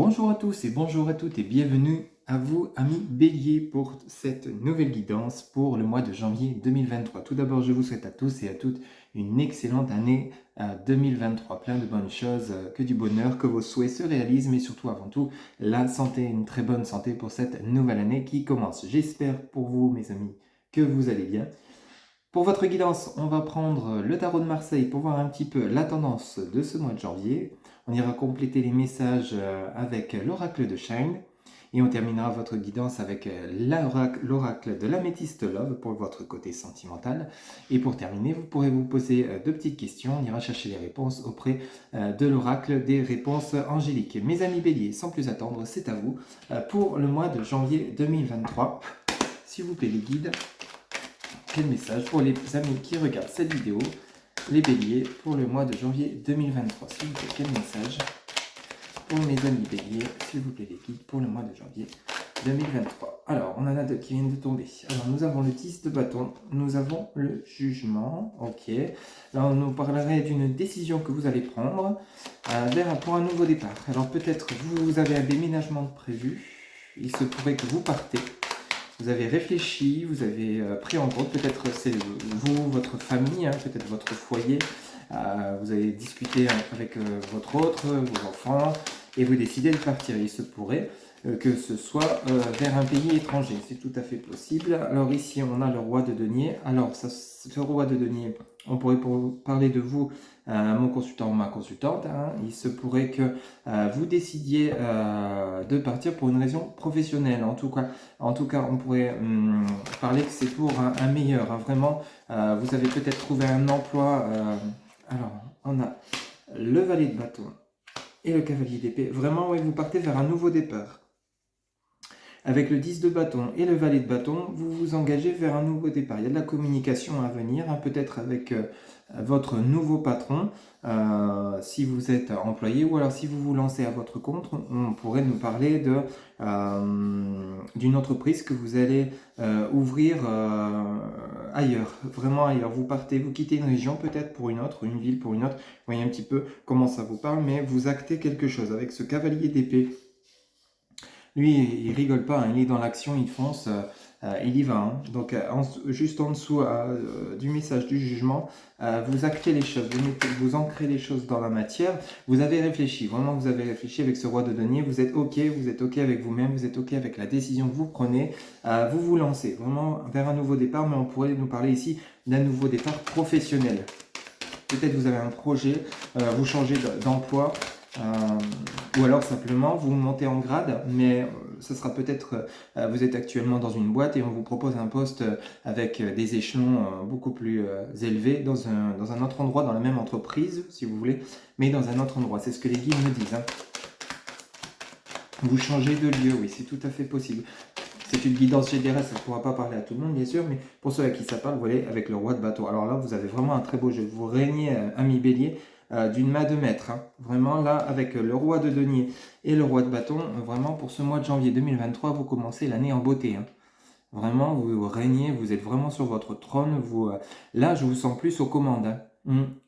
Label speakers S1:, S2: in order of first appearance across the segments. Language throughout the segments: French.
S1: Bonjour à tous et bonjour à toutes et bienvenue à vous, amis Bélier, pour cette nouvelle guidance pour le mois de janvier 2023. Tout d'abord, je vous souhaite à tous et à toutes une excellente année 2023. Plein de bonnes choses, que du bonheur, que vos souhaits se réalisent, mais surtout, avant tout, la santé, une très bonne santé pour cette nouvelle année qui commence. J'espère pour vous, mes amis, que vous allez bien. Pour votre guidance, on va prendre le tarot de Marseille pour voir un petit peu la tendance de ce mois de janvier. On ira compléter les messages avec l'oracle de Shine. Et on terminera votre guidance avec l'oracle de l'améthyste Love pour votre côté sentimental. Et pour terminer, vous pourrez vous poser deux petites questions. On ira chercher les réponses auprès de l'oracle des réponses angéliques. Mes amis Béliers, sans plus attendre, c'est à vous pour le mois de janvier 2023. S'il vous plaît, les guides. Quel message pour les amis qui regardent cette vidéo, les béliers, pour le mois de janvier 2023. S'il vous plaît, quel message pour mes amis béliers, s'il vous plaît, les guides, pour le mois de janvier 2023. Alors, on en a deux qui viennent de tomber. Alors, nous avons le 10 de bâton, nous avons le jugement, ok. Là, on nous parlerait d'une décision que vous allez prendre pour un nouveau départ. Alors, peut-être vous avez un déménagement de prévu, il se pourrait que vous partez. Vous avez réfléchi, vous avez pris en compte, peut-être c'est vous, votre famille, peut-être votre foyer, vous avez discuté avec votre autre, vos enfants, et vous décidez de partir. Il se pourrait que ce soit vers un pays étranger, c'est tout à fait possible. Alors ici, on a le roi de denier. Alors, ce roi de denier, on pourrait parler de vous, mon consultant ou ma consultante. Il se pourrait que vous décidiez de partir pour une raison professionnelle. En tout cas, on pourrait parler que c'est pour un meilleur. Vraiment, vous avez peut-être trouvé un emploi. Alors, on a le valet de bâton et le cavalier d'épée. Vraiment, oui, vous partez vers un nouveau départ. Avec le 10 de bâton et le valet de bâton, vous vous engagez vers un nouveau départ. Il y a de la communication à venir, peut-être avec votre nouveau patron, si vous êtes employé, ou alors si vous vous lancez à votre compte, on pourrait nous parler d'une entreprise que vous allez ouvrir ailleurs, vraiment ailleurs. Vous partez, vous quittez une région peut-être pour une autre, une ville pour une autre. Vous voyez un petit peu comment ça vous parle, mais vous actez quelque chose. Avec ce cavalier d'épée, lui, il rigole pas, il est dans l'action, il fonce, il y va. Donc, juste en dessous du message du jugement, vous actez les choses, vous ancrez les choses dans la matière. Vous avez réfléchi, vraiment, vous avez réfléchi avec ce roi de denier. Vous êtes OK avec vous-même, vous êtes OK avec la décision que vous prenez. Vous vous lancez vraiment vers un nouveau départ, mais on pourrait nous parler ici d'un nouveau départ professionnel. Peut-être vous avez un projet, vous changez d'emploi. Ou alors simplement vous montez en grade, mais ce sera peut-être, vous êtes actuellement dans une boîte et on vous propose un poste avec des échelons beaucoup plus élevés dans un autre endroit, dans la même entreprise si vous voulez, mais dans un autre endroit. C'est ce que les guides me disent. Vous changez de lieu, oui, c'est tout à fait possible. C'est une guidance générale, ça ne pourra pas parler à tout le monde bien sûr, mais pour ceux à qui ça parle, vous voyez, avec le roi de bateau. Alors là, vous avez vraiment un très beau jeu. Vous régnez, ami bélier, d'une main de maître. Vraiment là, avec le roi de denier et le roi de bâton, vraiment pour ce mois de janvier 2023, vous commencez l'année en beauté. Vraiment, vous régnez, vous êtes vraiment sur votre trône. Là, je vous sens plus aux commandes.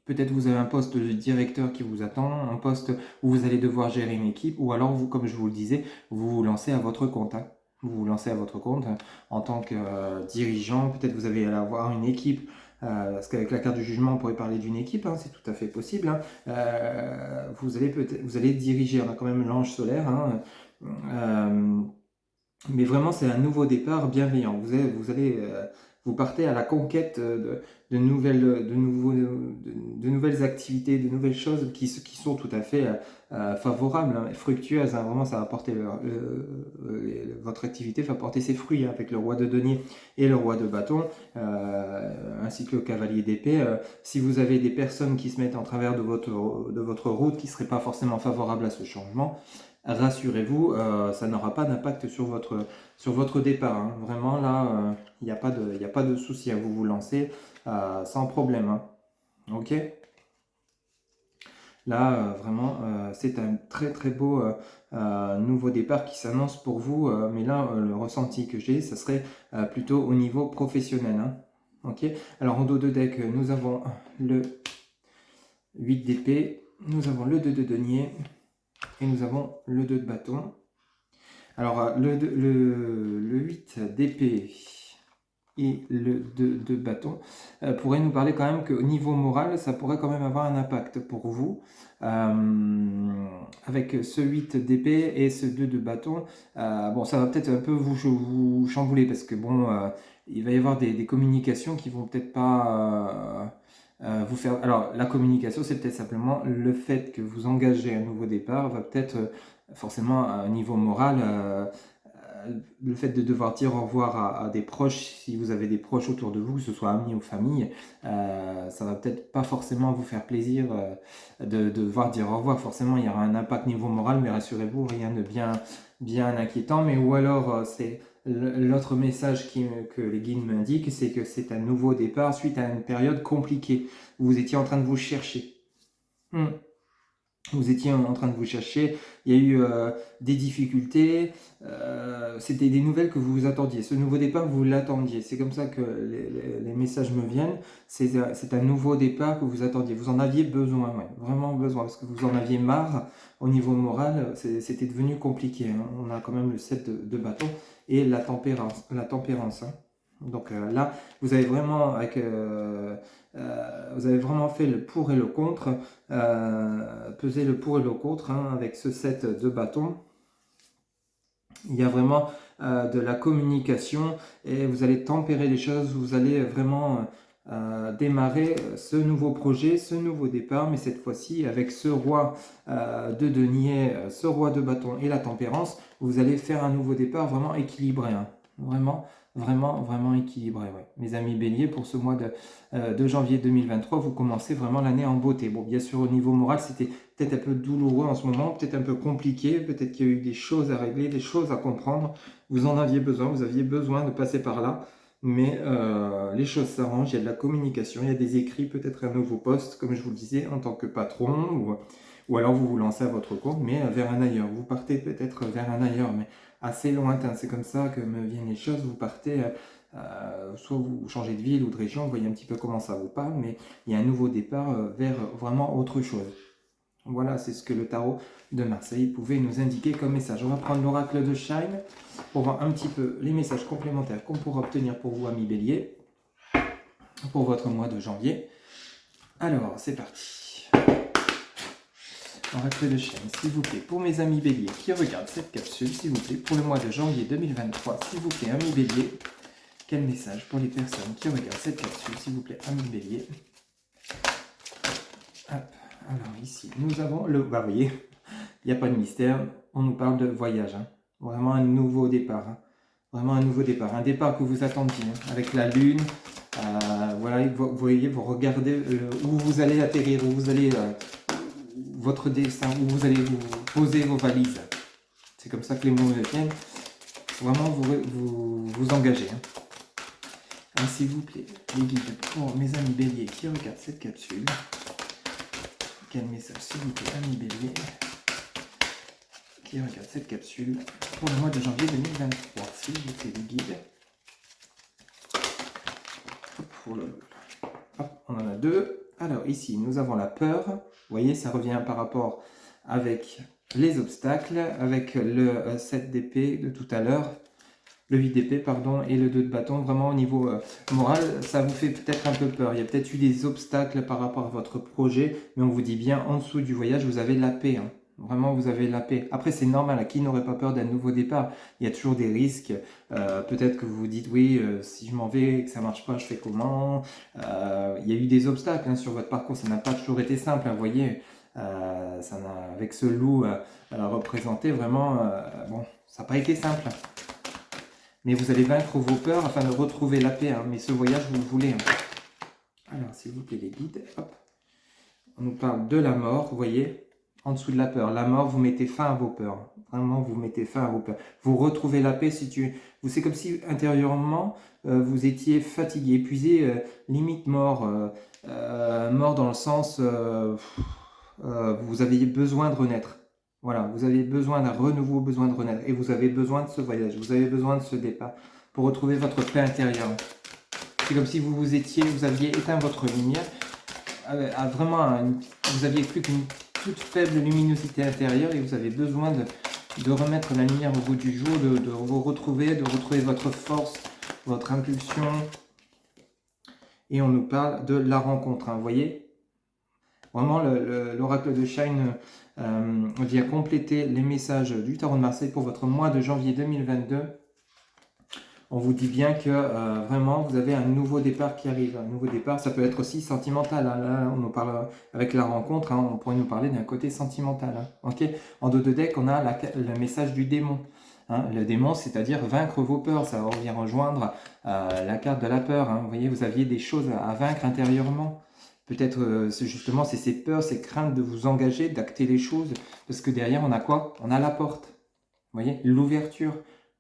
S1: Peut-être vous avez un poste de directeur qui vous attend, un poste où vous allez devoir gérer une équipe, ou alors vous, comme je vous le disais, vous vous lancez à votre compte. Vous vous lancez à votre compte en tant que dirigeant. Peut-être vous allez avoir une équipe. Parce qu'avec la carte du jugement, on pourrait parler d'une équipe, c'est tout à fait possible. Vous allez diriger, on a quand même l'ange solaire. Mais vraiment, c'est un nouveau départ bienveillant. Vous partez à la conquête de nouvelles activités, de nouvelles choses qui sont tout à fait favorables, fructueuses. Vraiment, ça va apporter votre activité va porter ses fruits avec le roi de denier et le roi de bâton, ainsi que le cavalier d'épée. Si vous avez des personnes qui se mettent en travers de votre route, qui ne seraient pas forcément favorables à ce changement, rassurez-vous, ça n'aura pas d'impact sur votre départ. Vraiment, là, il n'y a pas de souci. Vous vous lancez sans problème. OK? Là, vraiment, c'est un très très beau nouveau départ qui s'annonce pour vous. Mais là, le ressenti que j'ai, ça serait plutôt au niveau professionnel. OK? Alors, en dos de deck, nous avons le 8 d'épée, nous avons le 2 de denier, Et nous avons le 2 de bâton. Alors, le 8 d'épée et le 2 de bâton pourrait nous parler quand même qu'au niveau moral, ça pourrait quand même avoir un impact pour vous. Avec ce 8 d'épée et ce 2 de bâton, bon, ça va peut-être un peu vous chambouler parce que bon, il va y avoir des communications qui vont peut-être pas vous faire... Alors, la communication, c'est peut-être simplement le fait que vous engagez un nouveau départ, va peut-être forcément à un niveau moral, le fait de devoir dire au revoir à des proches, si vous avez des proches autour de vous, que ce soit amis ou famille, ça va peut-être pas forcément vous faire plaisir de devoir dire au revoir. Forcément, il y aura un impact niveau moral, mais rassurez-vous, rien de bien inquiétant. Mais ou alors, c'est l'autre message que les guides m'indiquent, c'est que c'est un nouveau départ suite à une période compliquée. Vous étiez en train de vous chercher. Vous étiez en train de vous chercher, il y a eu des difficultés, c'était des nouvelles que vous vous attendiez. Ce nouveau départ, vous l'attendiez. C'est comme ça que les messages me viennent. C'est un nouveau départ que vous attendiez. Vous en aviez besoin, ouais, vraiment besoin, parce que vous en aviez marre au niveau moral. C'était devenu compliqué. Hein. On a quand même le 7 de bâton et la tempérance. Hein. Donc là, vous avez vraiment, vous avez vraiment fait le pour et le contre, peser le pour et le contre hein, avec ce 7 de bâton. Il y a vraiment de la communication et vous allez tempérer les choses, vous allez vraiment démarrer ce nouveau projet, ce nouveau départ, mais cette fois-ci avec ce roi de denier, ce roi de bâton et la tempérance, vous allez faire un nouveau départ vraiment équilibré, hein. Vraiment équilibré. Ouais. Mes amis béliers, pour ce mois de janvier 2023, vous commencez vraiment l'année en beauté. Bon, bien sûr, au niveau moral, c'était peut-être un peu douloureux en ce moment, peut-être un peu compliqué, peut-être qu'il y a eu des choses à régler, des choses à comprendre. Vous en aviez besoin, vous aviez besoin de passer par là. Mais les choses s'arrangent, il y a de la communication, il y a des écrits, peut-être un nouveau poste, comme je vous le disais, en tant que patron, ou alors vous vous lancez à votre compte, mais vers un ailleurs. Vous partez peut-être vers un ailleurs, mais assez lointain. C'est comme ça que me viennent les choses. Vous partez, soit vous changez de ville ou de région, vous voyez un petit peu comment ça vous parle, mais il y a un nouveau départ vers vraiment autre chose. Voilà, c'est ce que le tarot de Marseille pouvait nous indiquer comme message. On va prendre l'oracle de Shine pour voir un petit peu les messages complémentaires qu'on pourra obtenir pour vous, amis bélier, pour votre mois de janvier. Alors, c'est parti. Oracle de Shine, s'il vous plaît, pour mes amis béliers qui regardent cette capsule, s'il vous plaît, pour le mois de janvier 2023, s'il vous plaît, amis béliers, quel message pour les personnes qui regardent cette capsule, s'il vous plaît, amis béliers. Hop. Alors ici, nous avons le... Bah, vous voyez, il n'y a pas de mystère, on nous parle de voyage. Hein. Vraiment un nouveau départ. Hein. Vraiment un nouveau départ. Un départ que vous attendiez, hein, avec la lune. Voilà, vous voyez, vous regardez où vous allez atterrir, où vous allez... votre destin, où vous allez vous poser vos valises. C'est comme ça que les mots viennent. Vraiment, vous engagez. Hein. Alors, s'il vous plaît, les guides pour mes amis béliers qui regardent cette capsule. Quel message, s'il vous plaît, amis béliers, qui regardent cette capsule pour le mois de janvier 2023. S'il vous plaît, les guides. Hop, on en a deux. Alors, ici, nous avons la peur. Vous voyez, ça revient par rapport avec les obstacles, avec le 7 d'épée de tout à l'heure. Le 8 d'épée, pardon, et le 2 de bâton, vraiment au niveau moral, ça vous fait peut-être un peu peur. Il y a peut-être eu des obstacles par rapport à votre projet, mais on vous dit bien, en dessous du voyage, vous avez la paix. Hein. Vraiment, vous avez la paix. Après, c'est normal, à qui n'aurait pas peur d'un nouveau départ? Il y a toujours des risques. Peut-être que vous vous dites, oui, si je m'en vais et que ça ne marche pas, je fais comment? Il y a eu des obstacles hein, sur votre parcours, ça n'a pas toujours été simple, hein, vous voyez. Avec ce loup représenté, vraiment, bon, ça n'a pas été simple. Mais vous allez vaincre vos peurs afin de retrouver la paix. Hein. Mais ce voyage, vous le voulez. Hein. Alors, s'il vous plaît, les guides. Hop. On nous parle de la mort, vous voyez, en dessous de la peur. La mort, vous mettez fin à vos peurs. Vraiment, vous mettez fin à vos peurs. Vous retrouvez la paix si tu... C'est comme si, intérieurement, vous étiez fatigué, épuisé, limite mort. Mort dans le sens... vous aviez besoin de renaître. Voilà, vous avez besoin d'un renouveau, besoin de renaître. Et vous avez besoin de ce voyage, vous avez besoin de ce départ pour retrouver votre paix intérieure. C'est comme si vous aviez éteint votre lumière. Vous aviez plus qu'une toute faible luminosité intérieure et vous avez besoin de remettre la lumière au goût du jour, de vous retrouver, de retrouver votre force, votre impulsion. Et on nous parle de la rencontre, hein, vous voyez. Vraiment, l'oracle de Shine vient compléter les messages du Tarot de Marseille pour votre mois de janvier 2022. On vous dit bien que vraiment, vous avez un nouveau départ qui arrive. Un nouveau départ, ça peut être aussi sentimental. Hein. Là, on nous parle avec la rencontre, hein, on pourrait nous parler d'un côté sentimental. Hein. Okay, en dos de deck, on a le message du démon. Hein. Le démon, c'est-à-dire vaincre vos peurs. Ça vient rejoindre la carte de la peur. Hein. Vous voyez, vous aviez des choses à vaincre intérieurement. Peut-être justement, c'est ces peurs, ces craintes de vous engager, d'acter les choses. Parce que derrière, on a quoi? On a la porte. Vous voyez, l'ouverture.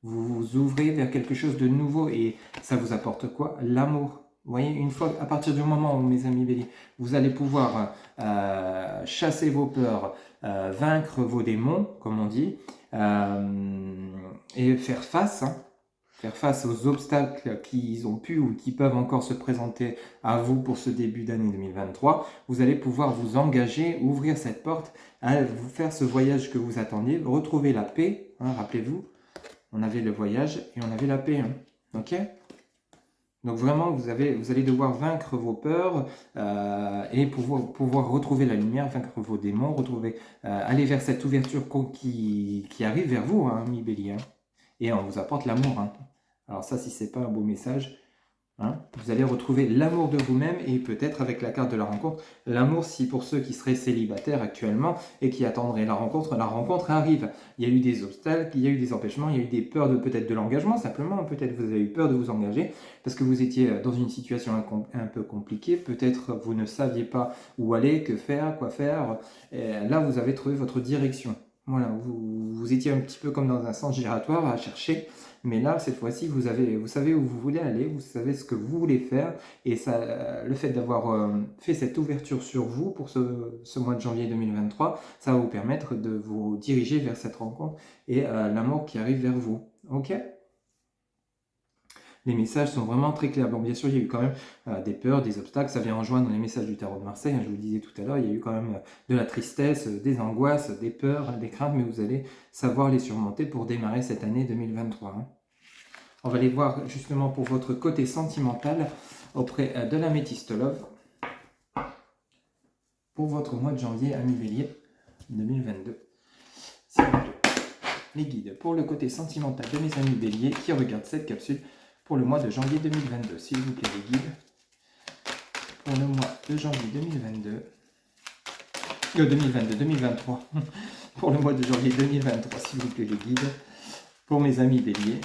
S1: Vous vous ouvrez vers quelque chose de nouveau et ça vous apporte quoi? L'amour. Vous voyez, une fois, à partir du moment où, mes amis béliers, vous allez pouvoir chasser vos peurs, vaincre vos démons, comme on dit, et faire face aux obstacles qui ont pu ou qui peuvent encore se présenter à vous pour ce début d'année 2023, vous allez pouvoir vous engager, ouvrir cette porte, vous faire ce voyage que vous attendiez, retrouver la paix, hein, rappelez-vous. On avait le voyage et on avait la paix. Hein. Ok? Donc vraiment, vous allez devoir vaincre vos peurs et pouvoir retrouver la lumière, vaincre vos démons, aller vers cette ouverture qui arrive vers vous, hein, mi bélier. Hein. Et on vous apporte l'amour. Hein. Alors ça, si ce n'est pas un beau message, hein, vous allez retrouver l'amour de vous-même et peut-être avec la carte de la rencontre, l'amour si pour ceux qui seraient célibataires actuellement et qui attendraient la rencontre arrive. Il y a eu des obstacles, il y a eu des empêchements, il y a eu des peurs peut-être de l'engagement simplement, peut-être vous avez eu peur de vous engager parce que vous étiez dans une situation un peu compliquée, peut-être vous ne saviez pas où aller, que faire, quoi faire. Et là, vous avez trouvé votre direction. Voilà, vous étiez un petit peu comme dans un sens giratoire à chercher. Mais là, cette fois-ci, vous savez où vous voulez aller, vous savez ce que vous voulez faire. Et ça, le fait d'avoir fait cette ouverture sur vous pour ce mois de janvier 2023, ça va vous permettre de vous diriger vers cette rencontre et l'amour qui arrive vers vous. Ok ? Les messages sont vraiment très clairs. Bon, bien sûr, il y a eu quand même des peurs, des obstacles. Ça vient rejoindre les messages du Tarot de Marseille. Hein, je vous le disais tout à l'heure, il y a eu quand même de la tristesse, des angoisses, des peurs, des craintes, mais vous allez savoir les surmonter pour démarrer cette année 2023. Hein. On va aller voir justement pour votre côté sentimental auprès de l'Améthyste Love pour votre mois de janvier, ami Bélier 2022. S'il vous plaît. Les guides pour le côté sentimental de mes amis Béliers qui regardent cette capsule pour le mois de janvier 2022. S'il vous plaît, les guides, pour le mois de janvier 2023. Pour le mois de janvier 2023, s'il vous plaît, les guides, pour mes amis Béliers,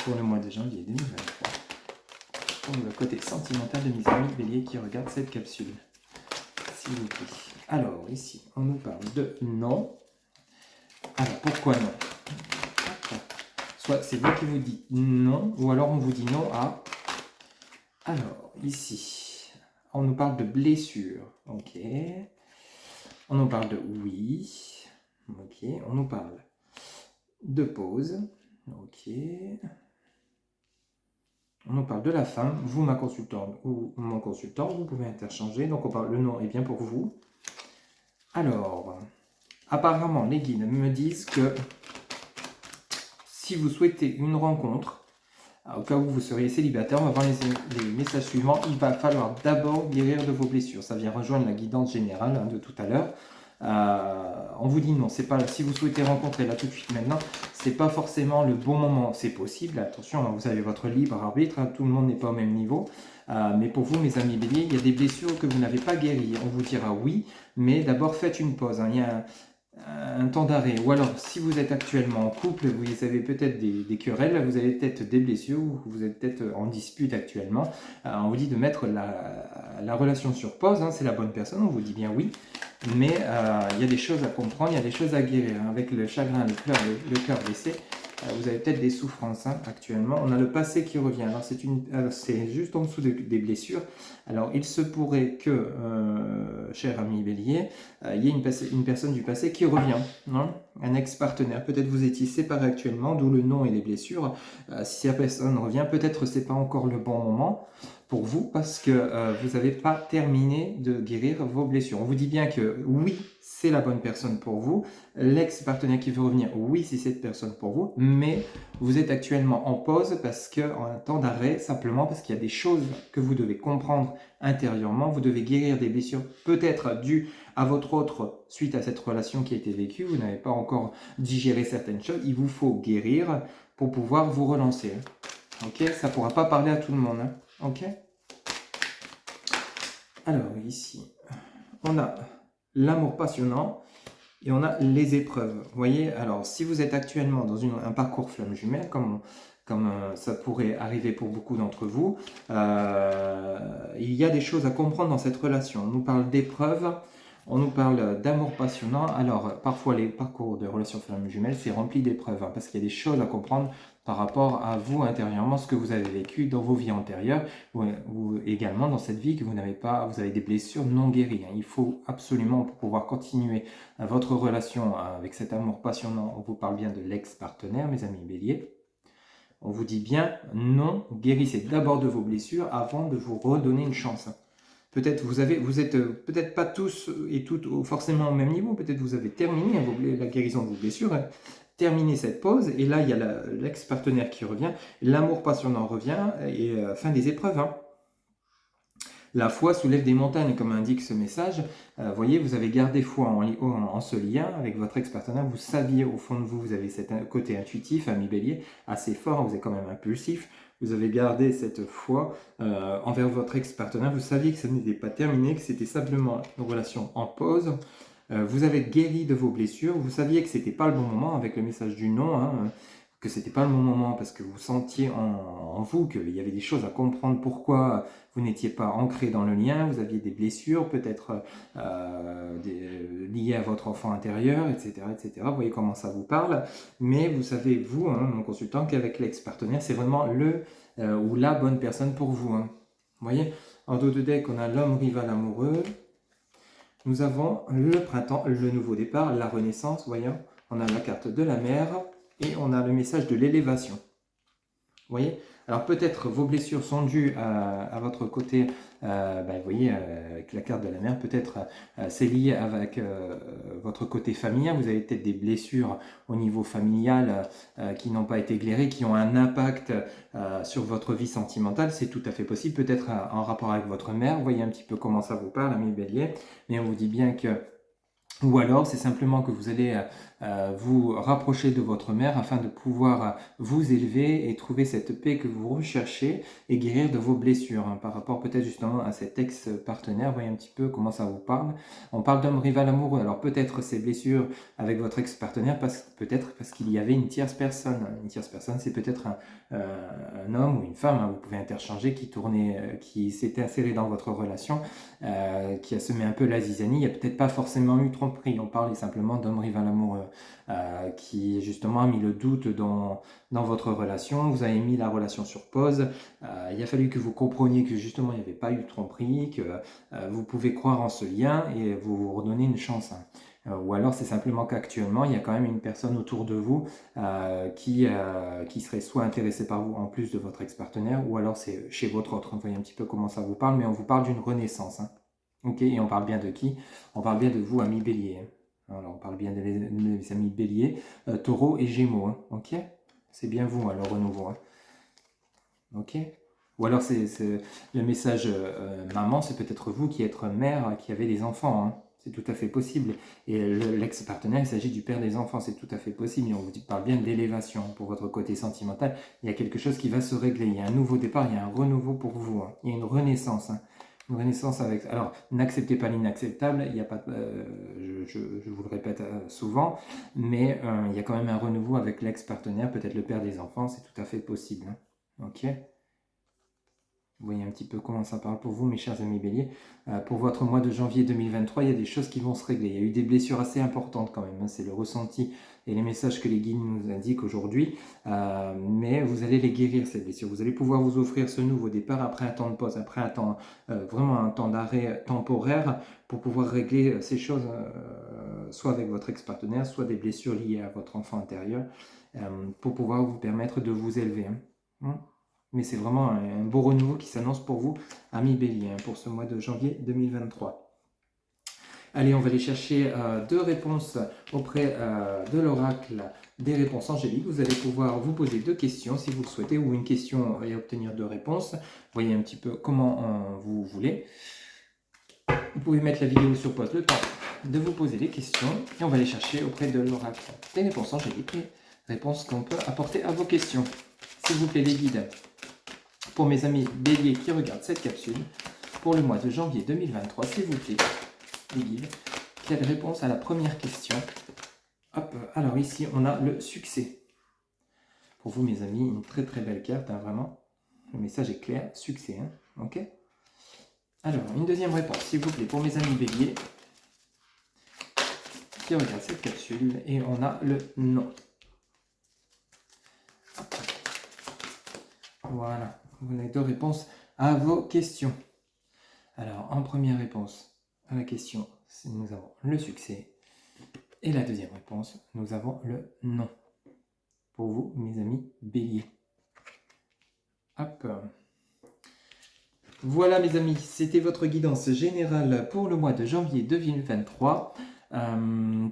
S1: pour le mois de janvier 2023, pour le côté sentimental de mes amis Béliers qui regardent cette capsule. S'il vous plaît. Alors, ici, on nous parle de non. Alors, pourquoi non? Soit c'est vous qui vous dites non, ou alors on vous dit non à... Alors, ici, on nous parle de blessure. Ok. On nous parle de oui. Ok. On nous parle de pause. Ok. On nous parle de la fin. Vous, ma consultante, ou mon consultant, vous pouvez interchanger. Donc, on parle, le nom est bien pour vous. Alors, apparemment, les guides me disent que si vous souhaitez une rencontre, au cas où vous seriez célibataire, on va voir les messages suivants. Il va falloir d'abord guérir de vos blessures. Ça vient rejoindre la guidance générale hein, de tout à l'heure. On vous dit non, c'est pas si vous souhaitez rencontrer là tout de suite maintenant, c'est pas forcément le bon moment. C'est possible, attention, hein, vous avez votre libre arbitre, hein, tout le monde n'est pas au même niveau. Mais pour vous, mes amis béliers, il y a des blessures que vous n'avez pas guéries. On vous dira oui, mais d'abord faites une pause. Hein. Il y a un temps d'arrêt. Ou alors, si vous êtes actuellement en couple, vous avez peut-être des querelles, vous avez peut-être des blessures, ou vous êtes peut-être en dispute actuellement. On vous dit de mettre la relation sur pause. Hein, c'est la bonne personne, on vous dit bien oui. Mais il y a des choses à comprendre, il y a des choses à guérir. Hein. Avec le chagrin, le cœur blessé, vous avez peut-être des souffrances hein, actuellement. On a le passé qui revient. Alors c'est juste en dessous des blessures. Alors il se pourrait que, cher ami bélier, il y ait une personne du passé qui revient. Hein, un ex-partenaire. Peut-être vous étiez séparés actuellement, d'où le nom et les blessures. Si la personne revient, peut-être c'est pas encore le bon moment. pour vous parce que vous n'avez pas terminé de guérir vos blessures. On vous dit bien que oui, c'est la bonne personne pour vous. L'ex-partenaire qui veut revenir, oui, c'est cette personne pour vous, mais vous êtes actuellement en pause parce que, en temps d'arrêt, simplement parce qu'il y a des choses que vous devez comprendre intérieurement. Vous devez guérir des blessures peut-être dues à votre autre suite à cette relation qui a été vécue. Vous n'avez pas encore digéré certaines choses. Il vous faut guérir pour pouvoir vous relancer. Ok, ça ne pourra pas parler à tout le monde. Hein. Ok. Alors ici, on a l'amour passionnant et on a les épreuves. Vous voyez, alors si vous êtes actuellement dans un parcours flamme jumelle, comme ça pourrait arriver pour beaucoup d'entre vous, il y a des choses à comprendre dans cette relation. On nous parle d'épreuves, on nous parle d'amour passionnant. Alors parfois les parcours de relations flamme jumelle, c'est rempli d'épreuves, hein, parce qu'il y a des choses à comprendre par rapport à vous intérieurement, ce que vous avez vécu dans vos vies antérieures, ou également dans cette vie que vous n'avez pas, vous avez des blessures non guéries. Hein. Il faut absolument, pour pouvoir continuer votre relation avec cet amour passionnant, on vous parle bien de l'ex-partenaire, mes amis béliers. On vous dit bien, non, guérissez d'abord de vos blessures avant de vous redonner une chance. Peut-être vous êtes peut-être pas tous et toutes forcément au même niveau, peut-être vous avez terminé la guérison de vos blessures, hein, terminé cette pause, et là il y a l'ex-partenaire qui revient, l'amour passionnant revient, et fin des épreuves. Hein. La foi soulève des montagnes, comme indique ce message. Voyez, vous avez gardé foi en ce lien avec votre ex-partenaire. Vous saviez au fond de vous, vous avez cet côté intuitif, ami bélier, assez fort, vous êtes quand même impulsif. Vous avez gardé cette foi envers votre ex-partenaire. Vous saviez que ça n'était pas terminé, que c'était simplement une relation en pause. Vous avez guéri de vos blessures. Vous saviez que ce n'était pas le bon moment avec le message du non. Hein, que ce n'était pas le bon moment parce que vous sentiez en vous qu'il y avait des choses à comprendre pourquoi vous n'étiez pas ancré dans le lien, vous aviez des blessures peut-être liées à votre enfant intérieur, etc., etc. Vous voyez comment ça vous parle, mais vous savez, vous, hein, mon consultant, qu'avec l'ex-partenaire, c'est vraiment le ou la bonne personne pour vous. Hein. Vous voyez, en dos de deck, on a l'homme rival amoureux, nous avons le printemps, le nouveau départ, la renaissance, voyons, on a la carte de la mer, et on a le message de l'élévation. Vous voyez? Alors peut-être vos blessures sont dues à votre côté, vous voyez, avec la carte de la mer, peut-être c'est lié avec votre côté familial. Vous avez peut-être des blessures au niveau familial qui n'ont pas été éclairées, qui ont un impact sur votre vie sentimentale. C'est tout à fait possible, peut-être en rapport avec votre mère. Vous voyez un petit peu comment ça vous parle, ami Bélier. Mais on vous dit bien que... Ou alors, c'est simplement que vous allez vous rapprocher de votre mère afin de pouvoir vous élever et trouver cette paix que vous recherchez et guérir de vos blessures. Hein, par rapport peut-être justement à cet ex-partenaire, voyez un petit peu comment ça vous parle. On parle d'homme rival amoureux. Alors peut-être ces blessures avec votre ex-partenaire, peut-être parce qu'il y avait une tierce personne. Une tierce personne, c'est peut-être un homme ou une femme, hein, vous pouvez interchanger, qui s'était inséré dans votre relation, qui a semé un peu la zizanie. Il n'y a peut-être pas forcément eu tromperie. On parle simplement d'homme rival amoureux qui justement a mis le doute dans votre relation. Vous avez mis la relation sur pause. Il a fallu que vous compreniez que justement il n'y avait pas eu de tromperie, que vous pouvez croire en ce lien et vous redonner une chance. Hein. Ou alors c'est simplement qu'actuellement il y a quand même une personne autour de vous qui serait soit intéressée par vous en plus de votre ex-partenaire, ou alors c'est chez votre autre. Vous voyez un petit peu comment ça vous parle, mais on vous parle d'une renaissance. Hein. Ok, et on parle bien de qui? On parle bien de vous, amis bélier. Hein. Alors, on parle bien des amis bélier, taureau et gémeaux. Hein. Ok? C'est bien vous, hein, le renouveau. Hein. Ok? Ou alors, c'est le message maman, c'est peut-être vous qui êtes mère, qui avez des enfants. Hein. C'est tout à fait possible. Et l'ex-partenaire, il s'agit du père des enfants, c'est tout à fait possible. Et on vous parle bien d'élévation pour votre côté sentimental. Il y a quelque chose qui va se régler. Il y a un nouveau départ, il y a un renouveau pour vous. Hein. Il y a une renaissance. Hein. Une renaissance avec... Alors, n'acceptez pas l'inacceptable, il y a pas, je vous le répète souvent, mais il y a quand même un renouveau avec l'ex-partenaire, peut-être le père des enfants, c'est tout à fait possible. Hein. Ok? Vous voyez un petit peu comment ça parle pour vous, mes chers amis béliers. Pour votre mois de janvier 2023, il y a des choses qui vont se régler. Il y a eu des blessures assez importantes quand même. Hein. C'est le ressenti et les messages que les guides nous indiquent aujourd'hui. Mais vous allez les guérir, ces blessures. Vous allez pouvoir vous offrir ce nouveau départ après un temps de pause, après un temps, vraiment un temps d'arrêt temporaire pour pouvoir régler ces choses, soit avec votre ex-partenaire, soit des blessures liées à votre enfant intérieur, pour pouvoir vous permettre de vous élever. Hein. Mais c'est vraiment un beau renouveau qui s'annonce pour vous, amis Bélier, pour ce mois de janvier 2023. Allez, on va aller chercher 2 réponses auprès de l'oracle des réponses angéliques. Vous allez pouvoir vous poser 2 questions si vous le souhaitez, ou une question et obtenir 2 réponses. Voyez un petit peu comment vous voulez. Vous pouvez mettre la vidéo sur pause le temps de vous poser les questions et on va aller chercher auprès de l'oracle des réponses angéliques les réponses qu'on peut apporter à vos questions. S'il vous plaît, les guides, pour mes amis Bélier qui regardent cette capsule, pour le mois de janvier 2023, s'il vous plaît, les guides, quelle réponse à la première question? Hop, alors ici, on a le succès. Pour vous, mes amis, une très très belle carte, hein, vraiment. Le message est clair, succès, hein, ok? Alors, une deuxième réponse, s'il vous plaît, pour mes amis Bélier qui regardent cette capsule, et on a le non. Hop. Voilà, vous avez 2 réponses à vos questions. Alors, en première réponse à la question, nous avons le succès. Et la deuxième réponse, nous avons le non. Pour vous, mes amis Bélier. Hop. Voilà, mes amis, c'était votre guidance générale pour le mois de janvier 2023.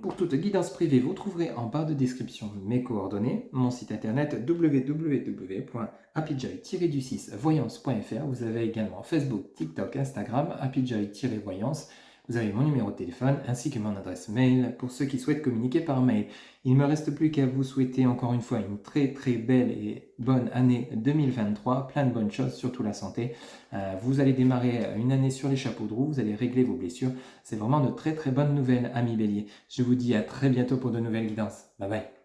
S1: Pour toute guidance privée, vous trouverez en barre de description mes coordonnées, mon site internet www.happyjoy-voyance.fr. Vous avez également Facebook, TikTok, Instagram, happyjoy-voyance. Vous avez mon numéro de téléphone ainsi que mon adresse mail pour ceux qui souhaitent communiquer par mail. Il ne me reste plus qu'à vous souhaiter encore une fois une très très belle et bonne année 2023, plein de bonnes choses, surtout la santé. Vous allez démarrer une année sur les chapeaux de roue, vous allez régler vos blessures. C'est vraiment de très très bonnes nouvelles, amis Bélier. Je vous dis à très bientôt pour de nouvelles guidances. Bye bye.